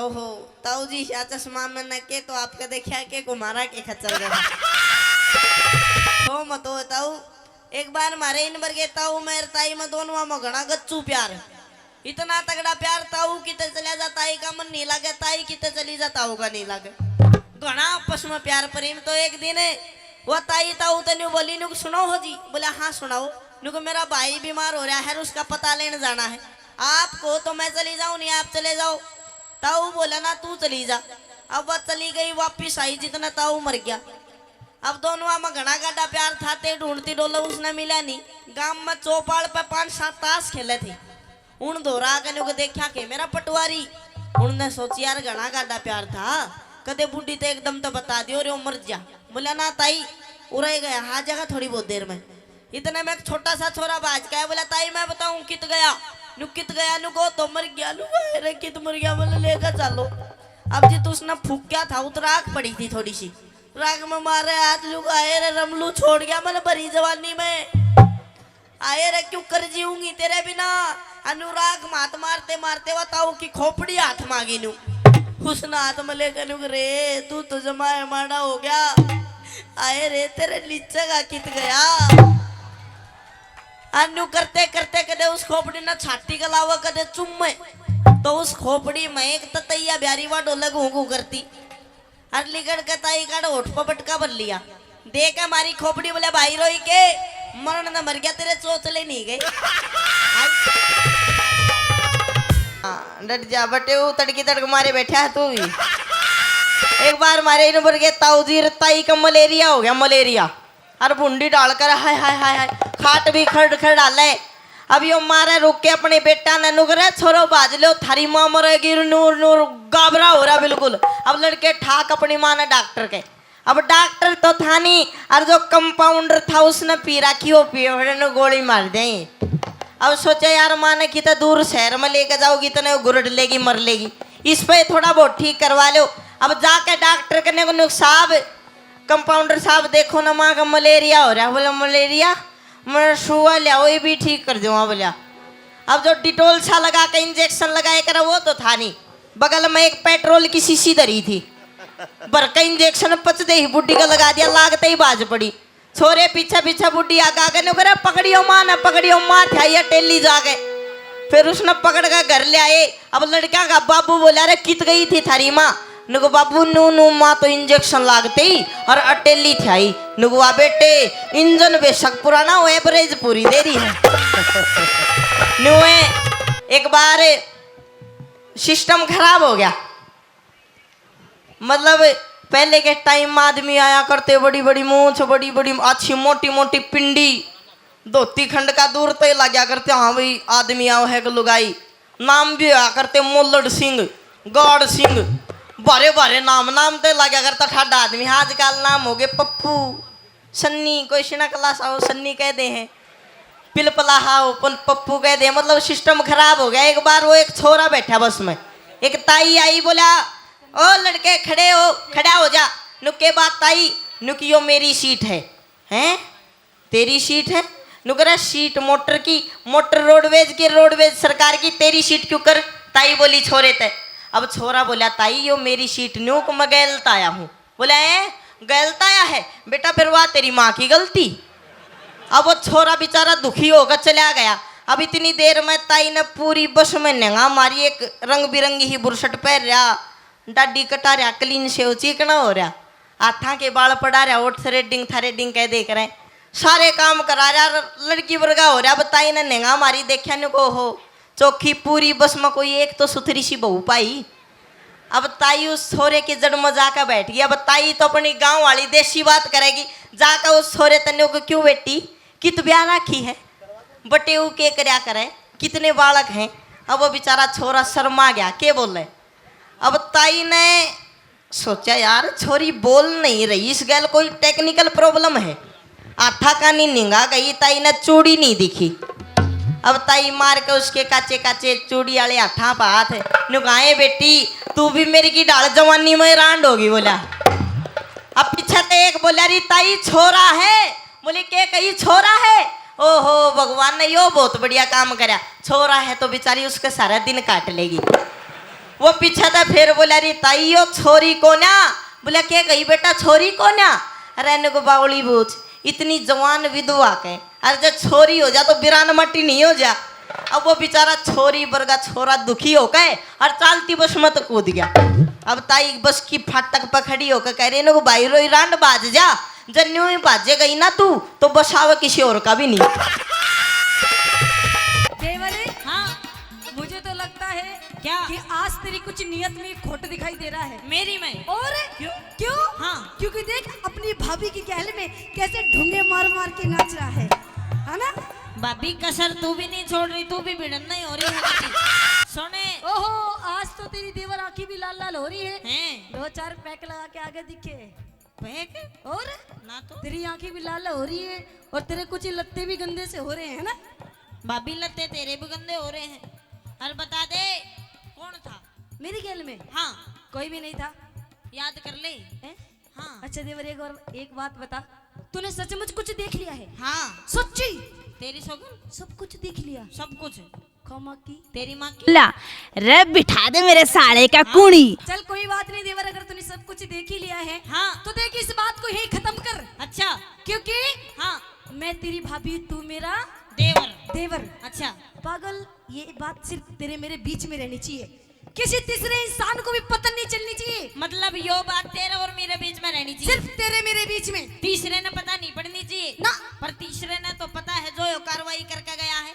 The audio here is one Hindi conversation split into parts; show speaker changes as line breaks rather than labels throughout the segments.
ओहो ताऊ जी या चश्मा में न के तो आपका देखा के कुमारा के खच्चर गया हो मत हो ताऊ एक बार मारे इन बरगे ताऊ मेरे ताई में दोनों में घना गच्चू प्यार इतना तगड़ा प्यार ताऊ किते चला जाता है का मन नहीं लगे ताई किते चली जाता होगा नहीं लगे घना आपस में प्यार प्रेम। तो एक दिन वो ताई ताऊ तनु बोली नु सुनो हो जी। बोला हाँ सुनाओ। नुको मेरा भाई बीमार हो रहा है उसका पता लेने जाना है। आपको तो मैं चली जाऊं नहीं आप चले जाओ। ताऊ बोला ना तू चली जा। अब वह चली गई वापिस आई जितना ताऊ मर गया। अब दोनों में घना गाढ़ा प्यार था ते ढूंढती डोला उसने मिला नहीं। गांव में चौपाल पे 5-7 ताश खेले थे। उन दोरा के नुको देखा के मेरा पटवारी उनने सोची यार घना गाढ़ा प्यार था कदे बूढ़ी तो एकदम तो बता दियो रे मर जा। बोला ना ताई उड़े गया हाँ जगह थोड़ी बहुत देर में। इतने में एक छोटा सा छोरा बाज का है। बोला ताई मैं बताऊं कित गया नु को तो मर गया रे कित मर गया बोले लेकर चलो। अब जी तो उसने फूक क्या था उतर आग पड़ी थी थोड़ी सी राग में मारे हाथ लुक आए रे रमलू छोड़ गया मैंने भरी जवानी में आए रे क्यों कर जीऊंगी तेरे बिना। अनुराग मात मारते मारते बताओ कि खोपड़ी हाथ मांगी नु उसने हाथ में लेकर नुक रे तू तो जमाए माड़ा हो गया आए रे तेरे नीचे का कित गया। अनु करते करते कदे उस खोपड़ी ना छाती गलावा कदे चुम्मे तो उस खोपड़ी में एक ततैया ब्यारी वा डोला घू करती अरलीगढ़ का ताई का होठ पर बटका भर लिया देख हमारी खोपड़ी बोले भाई रोई के मरण न मर गया तेरे चोचले नहीं गए। डट जा बटे वो तड़की तड़क मारे बैठा है तू भी। एक बार मारे इन बरगे ताऊजी ताई का मलेरिया हो गया मलेरिया और बुंडी डालकर हाय हाय हाय हाय खाट भी खड़ खड़ डाले। अब यो मारे रुक के अपने बेटा ने नुकरे छोरो बाज लो थारी माँ मरेगी नूर नूर गाबरा हो रहा बिल्कुल। अब लड़के ठाक अपनी माँ ने डॉक्टर के। अब डॉक्टर तो था नहीं और जो कंपाउंडर था उसने पी रखी वो पियो गोली मार दे। अब सोचा यार माँ ने कितना दूर शहर में लेके जाओगी तो गुरड लेगी मर लेगी इस पे थोड़ा बहुत ठीक करवा लो। अब जाके डॉक्टर करने को साहब कंपाउंडर साहब देखो ना माँ का मलेरिया हो रहा है। बोला मलेरिया मैं सुआ लिया वही भी ठीक कर दूँगा। बोला अब जो डिटोल सा लगा के इंजेक्शन लगाए करा वो तो था नहीं। बगल में एक पेट्रोल की शीशी धरी थी बर का इंजेक्शन पचते ही बुढ़ी का लगा दिया लागते ही बाज पड़ी। छोरे पीछे पीछे बुढ़ी आगे नुकरे पकड़ियो माँ था या टेली जाके फिर उसने पकड़ कर घर ले आए। अब लड़का का बाबू बोला रे कित गई थी थारी माँ नुको बाबू नू माँ तो इंजेक्शन लागते ही और अटेली थी नुकुआ बेटे इंजन बेशक पुराना हो एवरेज पूरी दे रही है। नुए एक बार सिस्टम खराब हो गया मतलब पहले के टाइम में आदमी आया करते बड़ी बड़ी मूछ बड़ी बड़ी अच्छी मोटी मोटी पिंडी धोती खंड का दूर तो लगा करते हाँ भाई आदमी आओ है लुगाई नाम भी आया करते मोल्लड़ सिंह गौड़ सिंह बारे बारे नाम तो लगा करता ठाडा आदमी। आजकल नाम हो गए पप्पू सन्नी कोई सिना क्लास आओ सन्नी कह दे हैं पिलपला हाओ पप्पू कह दे मतलब सिस्टम खराब हो गया। एक बार वो एक छोरा बैठा बस में एक ताई आई बोला ओ लड़के खड़ा हो जा नुके बात ताई नुकियो मेरी सीट है हैं तेरी सीट है नुकरा सीट मोटर की मोटर रोडवेज सरकार की तेरी सीट क्यों कर ताई बोली छोरे ते। अब छोरा बोला ताई यो मेरी सीट न्यू को मैं गलत आया हूँ। बोला गलत आया है बेटा फिर वाह तेरी माँ की गलती। अब वो छोरा बेचारा दुखी होकर चला गया। अब इतनी देर में ताई ने पूरी बस में नंगा मारी एक रंग बिरंगी ही बुरशट पहन रहा डाडी कटा रहा क्लीन से चिकना हो रहा हाथा के बाल पड़ा रहा ओठ थ्रेडिंग कह देख रहे सारे काम करा रहा लड़की वर्गा हो रहा। बताई ने नंगा मारी देखा न को हो चौखी पूरी बस में कोई एक तो सुथरी सी बहू पाई। अब ताई उस छोरे की जड़ में जाकर बैठ गई। अब ताई तो अपनी गांव वाली देसी बात करेगी जाकर उस छोरे तने को क्यों बेटी कित ब्याह राखी है बटे वो के करया करे कितने बालक हैं। अब वो बेचारा छोरा शर्मा गया के बोल रहे। अब ताई ने सोचा यार छोरी बोल नहीं रही इस गैल कोई टेक्निकल प्रॉब्लम है। आठा कानी निंगा गई ताई ने चूड़ी नहीं दिखी। अब ताई मार के उसके काचे काचे चूड़ी वाले हाथा पा हाथ नुगाए बेटी तू भी मेरी की डाल जवानी में रांड होगी। बोला अब पीछे तो एक बोला री ताई छोरा है। बोले के कही छोरा है ओहो भगवान ने यो बहुत बढ़िया काम करा छोरा है तो बेचारी उसके सारा दिन काट लेगी। वो पीछे था फिर बोला रे ताइयो छोरी को ना। बोला क्या कही बेटा छोरी को ना। अरे को बावली बूझ इतनी जवान विधवा के अरे जब छोरी हो जा तो बिरान मट्टी नहीं हो जा। अब वो बेचारा छोरी वर्गा छोरा दुखी हो गए और चालती बस मत कूद गया। अब ताई बस की फाटक पकड़ी होकर कह रहे को भाई रोई रांड बाज जा जब न्यू ही बाजे गई ना तू तो बस आवे किसी और का भी नहीं।
हाँ मुझे तो लगता है क्या कि आज तेरी कुछ नियत में खोट दिखाई दे रहा है
मेरी में।
और क्यों?
हाँ
क्योंकि देख अपनी भाभी की गहल में कैसे ढूंगे मार मार के नाच रहा है ना।
भाभी कसर तू भी नहीं छोड़ रही, तू भी भिड़न नहीं हो रही है। सोने
ओहो आज तो तेरी देवर आंखें भी लाल लाल हो रही है।
हैं
2-4 पैक लगा के आगे दिखे
पैक
और
ना तो
तेरी आंखें भी लाल हो रही है और तेरे कुछ लत्ते भी गंदे से हो रहे हैं ना।
भाभी लत्ते तेरे भी गंदे हो रहे हैं। और बता दे कौन था
मेरी गहल में?
हाँ
कोई भी नहीं था।
याद कर ले। हाँ
अच्छा देवर एक बात बता, तूने सचमुच कुछ देख लिया है?
हाँ
सच्ची?
तेरी सौगन
सब कुछ देख लिया?
सब कुछ
खमा की
तेरी माँ की।
ला रे बिठा दे मेरे साले का कुणी।
चल कोई बात नहीं देवर, अगर तूने सब कुछ देख ही लिया है
हाँ
तो देख इस बात को यही खत्म कर।
अच्छा
क्योंकि
हाँ
मैं तेरी भाभी तू मेरा
देवर। अच्छा
पागल, ये बात सिर्फ तेरे मेरे बीच में रहनी चाहिए, किसी तीसरे इंसान को भी पता नहीं चलनी चाहिए।
मतलब यो बात तेरे और मेरे बीच में रहनी चाहिए,
सिर्फ तेरे मेरे बीच में।
तीसरे ने पता नहीं पड़नी चाहिए
ना,
पर तीसरे ने तो पता है जो यो कार्रवाई करके गया है।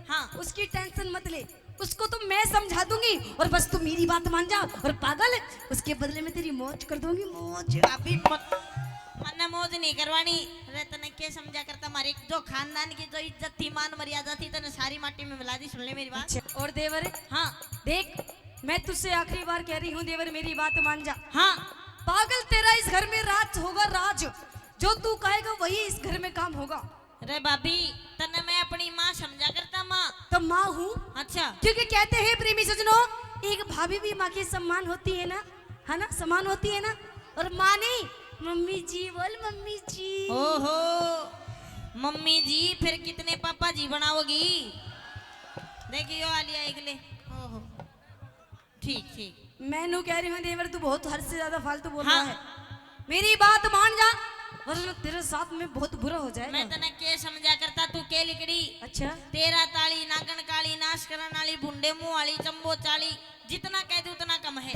हाँ
उसकी टेंशन मत ले, उसको तो मैं समझा दूंगी और बस तू मेरी बात मान जा। और पागल उसके बदले में तेरी मौज कर दूंगी, मौज।
अभी मन्ना मौज नहीं करवानी रे। तने के समझा करता हमारे जो खानदान की जो इज्जत थी मान मर्यादा थी तने सारी माटी में मिला दी। सुन ले मेरी बात।
अच्छा, और देवर
हाँ
देख मैं तुझसे आखिरी बार कह रही हूँ देवर, मेरी बात मान जा।
हाँ
पागल तेरा इस घर में राज होगा, राज जो तू कहेगा वही इस घर में काम होगा।
रे भाभी तने मैं अपनी माँ समझा करता। माँ
तो माँ हूँ।
अच्छा
क्योंकि कहते हैं प्रेमी सजनों, एक भाभी भी माँ की सम्मान होती है ना, है ना, समान होती है ना। और माँ नहीं, मम्मी जी बोल, मम्मी जी।
ओहो मम्मी जी फिर कितने पापा जी बनाओगी? देखियो आलिया एकले। ओहो ठीक ठीक।
मैं नू कह रही हूँ देवर, तू बहुत हद से ज्यादा फालतू बोल
हाँ।
रहा है। मेरी बात मान जा वरना तेरे साथ में बहुत बुरा हो जाएगा।
मैं तने के समझा करता, तू के लिकड़ी।
अच्छा
तेरा ताली नागन काली नाश करन वाली बुंडे मुंह वाली चंबो चाली, जितना कह दे उतना कम है।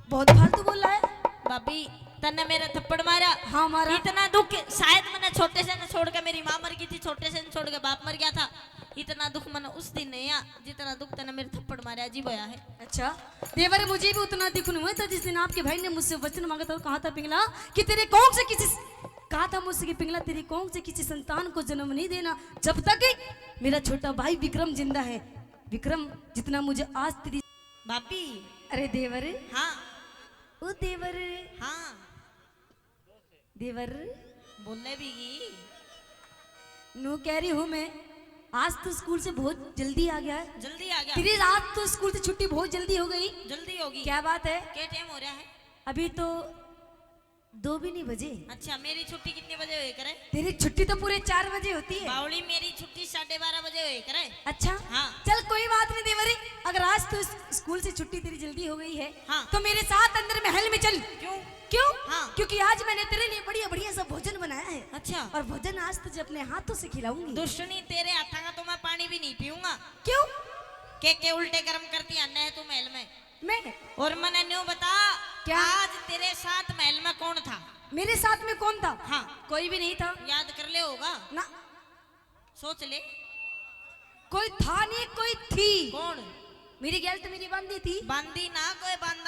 बहुत फालतू बोल रहा है।
भाभी तन्ने मेरा थप्पड़ मारा।
हाँ मारा।
इतना दुख शायद मैंने छोटे से न छोड़ के, मेरी माँ मर गई थी, छोटे से न छोड़ के बाप मर गया था। इतना दुख मैंने उस दिन नहीं आया जितना दुख तने मेरे थप्पड़ मारा अजीब होया है।
अच्छा देवर, मुझे भी उतना दुख नहीं हुआ था जिस दिन आपके भाई ने मुझसे वचन मांगा था और कहा था पिंगला कि तेरे कौन से किसी, कहा था मुझसे कि पिंगला तेरी कौन से किसी संतान को जन्म नहीं देना जब तक मेरा छोटा भाई विक्रम जिंदा है। विक्रम जितना मुझे आज तेरी
भाभी।
अरे देवर,
हाँ
ओ देवर,
हाँ
देवर
बोलने भी
नू कह रही हूँ मैं, आज तो स्कूल से बहुत जल्दी आ गया है।
जल्दी आ गया।
तेरी रात तो स्कूल से छुट्टी बहुत जल्दी हो गई।
जल्दी होगी।
क्या बात है?
क्या टाइम हो रहा है?
अभी तो 2 भी नहीं बजे।
अच्छा मेरी छुट्टी कितने बजे हुई करे?
तेरी छुट्टी तो पूरे 4 बजे होती है।
बावली मेरी छुट्टी 12:30 बजे हुई करे।
अच्छा
हाँ।
चल कोई बात नहीं देवरी, अगर आज तो स्कूल से छुट्टी तेरी जल्दी हो गई है
हाँ।
तो मेरे साथ अंदर महल में चल।
क्यों?
क्यों?
हाँ।
क्योंकि आज मैंने तेरे लिए बढ़िया बढ़िया सा भोजन बनाया है।
अच्छा।
और भोजन आज तुझे अपने हाथों से खिलाऊंगी।
दुश्मनी तेरे हाथा का तो मैं पानी भी नहीं पीऊंगा।
क्यों?
के उल्टे कर्म करती अन्य है तू महल में।
मैं?
और मैंने न्यू बता
क्या?
आज तेरे साथ महल में कौन था?
मेरे साथ में कौन था?
हाँ।
कोई भी नहीं था।
याद कर ले होगा
ना,
सोच ले।
कोई था नहीं, कोई थी।
कौन?
मेरी गैल तो मेरी बांधी थी।
बांदी ना कोई बांदी